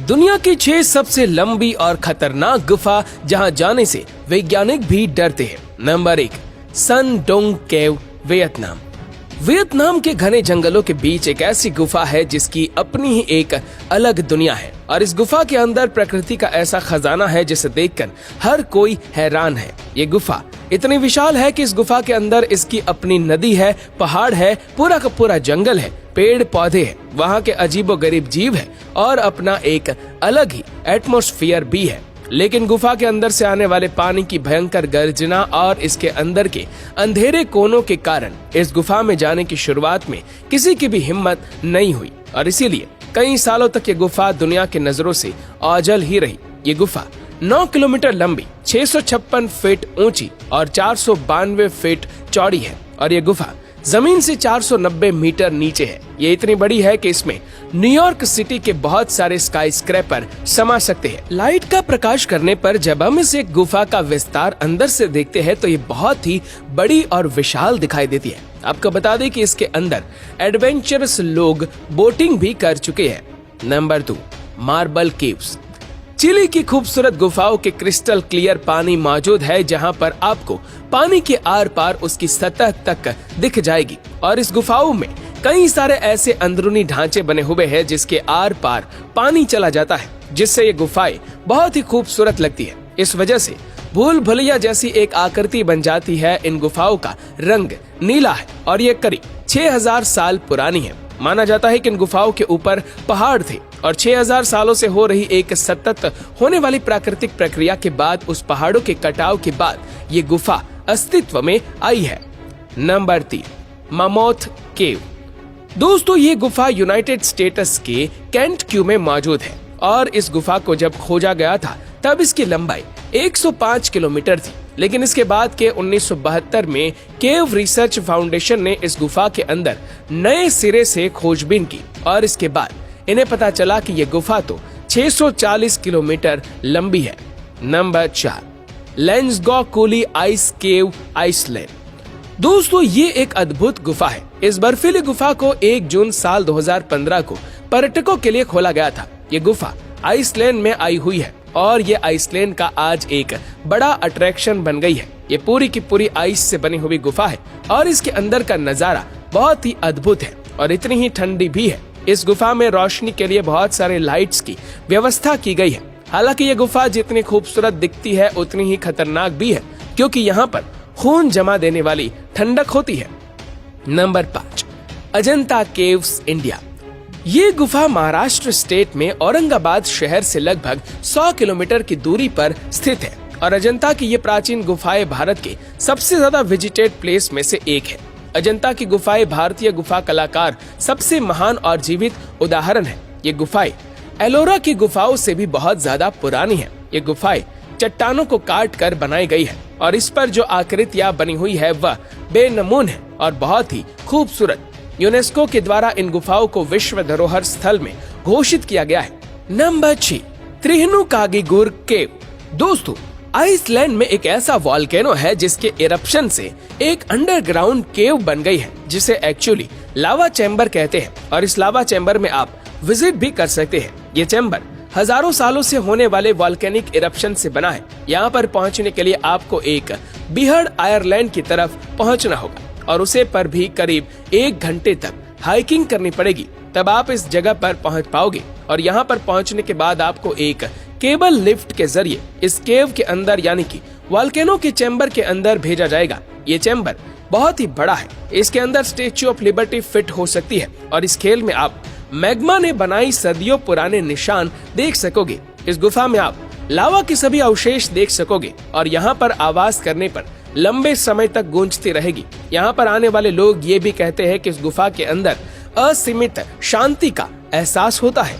दुनिया की 6 सबसे लंबी और खतरनाक गुफा जहां जाने से वैज्ञानिक भी डरते हैं। नंबर 1, सन डोंग केव, वियतनाम। वियतनाम के घने जंगलों के बीच एक ऐसी गुफा है जिसकी अपनी ही एक अलग दुनिया है और इस गुफा के अंदर प्रकृति का ऐसा खजाना है जिसे देखकर हर कोई हैरान है। ये गुफा इतनी विशाल है कि इस गुफा के अंदर इसकी अपनी नदी है, पहाड़ है, पूरा का पूरा जंगल है, पेड़ पौधे हैं, वहाँ के अजीबोगरीब जीव है और अपना एक अलग ही एटमॉस्फेयर भी है। लेकिन गुफा के अंदर से आने वाले पानी की भयंकर गर्जना और इसके अंदर के अंधेरे कोनों के कारण इस गुफा में जाने की शुरुआत में किसी की भी हिम्मत नहीं हुई और इसीलिए कई सालों तक ये गुफा दुनिया की नजरों से ओझल ही रही। ये गुफा 9 किलोमीटर लंबी, 656 फीट ऊंची और 492 फीट चौड़ी है और ये गुफा जमीन से 490 मीटर नीचे है। ये इतनी बड़ी है कि इसमें न्यूयॉर्क सिटी के बहुत सारे स्काई स्क्रैपर समा सकते हैं। लाइट का प्रकाश करने पर जब हम इस एक गुफा का विस्तार अंदर से देखते हैं तो ये बहुत ही बड़ी और विशाल दिखाई देती है। आपको बता दें कि इसके अंदर एडवेंचरस लोग बोटिंग भी कर चुके हैं। Number 2, marble caves. चिली की खूबसूरत गुफाओं के क्रिस्टल क्लियर पानी मौजूद है जहां पर आपको पानी के आर पार उसकी सतह तक दिख जाएगी और इस गुफाओं में कई सारे ऐसे अंदरूनी ढांचे बने हुए हैं जिसके आर पार पानी चला जाता है, जिससे ये गुफाएं बहुत ही खूबसूरत लगती है। इस वजह से भूल भुलैया जैसी एक आकृति बन जाती है। इन गुफाओं का रंग नीला है और ये करीब 6000 साल पुरानी है। माना जाता है कि इन गुफाओं के ऊपर पहाड़ थे और 6000 सालों से हो रही एक सतत होने वाली प्राकृतिक प्रक्रिया के बाद उस पहाड़ों के कटाव के बाद ये गुफा अस्तित्व में आई है। नंबर 3, मामोथ केव। दोस्तों, ये गुफा यूनाइटेड स्टेट्स के केंटकी में मौजूद है और इस गुफा को जब खोजा गया था तब इसकी लंबाई 105 किलोमीटर थी। लेकिन इसके बाद के 1972 में केव रिसर्च फाउंडेशन ने इस गुफा के अंदर नए सिरे से खोजबीन की और इसके बाद इन्हें पता चला कि यह गुफा तो 640 किलोमीटर लंबी है। नंबर 4, लेंसगो कूली आइस केव, आइसलैंड। दोस्तों, ये एक अद्भुत गुफा है। इस बर्फीली गुफा को 1 जून साल 2015 को पर्यटकों के लिए खोला गया था। ये गुफा आइसलैंड में आई हुई है और ये आइसलैंड का आज एक बड़ा अट्रैक्शन बन गई है। ये पूरी की पूरी आइस से बनी हुई गुफा है और इसके अंदर का नजारा बहुत ही अद्भुत है और इतनी ही ठंडी भी है। इस गुफा में रोशनी के लिए बहुत सारे लाइट्स की व्यवस्था की गई है। हालांकि ये गुफा जितनी खूबसूरत दिखती है उतनी ही खतरनाक भी है क्योंकि यहाँ पर खून जमा देने वाली ठंडक होती है। Number 5, Ajanta caves, India. ये गुफा महाराष्ट्र स्टेट में औरंगाबाद शहर से लगभग 100 किलोमीटर की दूरी पर स्थित है और अजंता की ये प्राचीन गुफाएं भारत के सबसे ज्यादा विजिटेड प्लेस में से एक है। अजंता की गुफाएं भारतीय गुफा कलाकार सबसे महान और जीवित उदाहरण है। ये गुफाएं एलोरा की गुफाओं से भी बहुत ज्यादा पुरानी है। ये गुफाएं चट्टानों को काट कर बनाई गई है और इस पर जो आकृतियां बनी हुई है वह बेनमून है और बहुत ही खूबसूरत। यूनेस्को के द्वारा इन गुफाओं को विश्व धरोहर स्थल में घोषित किया गया है। नंबर 6, त्रिहनुकागिगुर केव। दोस्तों, आइसलैंड में एक ऐसा वॉल्केनो है जिसके इरप्शन से एक अंडरग्राउंड केव बन गई है जिसे एक्चुअली लावा चैम्बर कहते हैं और इस लावा चैम्बर में आप विजिट भी कर सकते हैं। ये चैम्बर हजारों सालों से होने वाले वॉल्केनिक इरप्शन से बना है। यहाँ पर पहुँचने के लिए आपको एक बिहड़ आयरलैंड की तरफ पहुँचना होगा और उसे पर भी करीब 1 घंटे तक हाइकिंग करनी पड़ेगी, तब आप इस जगह पर पहुंच पाओगे और यहाँ पर पहुंचने के बाद आपको एक केबल लिफ्ट के जरिए इस केव के अंदर यानी कि वॉल्केनो के चैम्बर के अंदर भेजा जाएगा। ये चैम्बर बहुत ही बड़ा है। इसके अंदर स्टेच्यू ऑफ लिबर्टी फिट हो सकती है और इस खेल में आप मैग्मा ने बनाई सदियों पुराने निशान देख सकोगे। इस गुफा में आप लावा के सभी अवशेष देख सकोगे और यहाँ पर आवाज करने पर लंबे समय तक गूंजती रहेगी। यहाँ पर आने वाले लोग ये भी कहते हैं कि इस गुफा के अंदर असीमित शांति का एहसास होता है।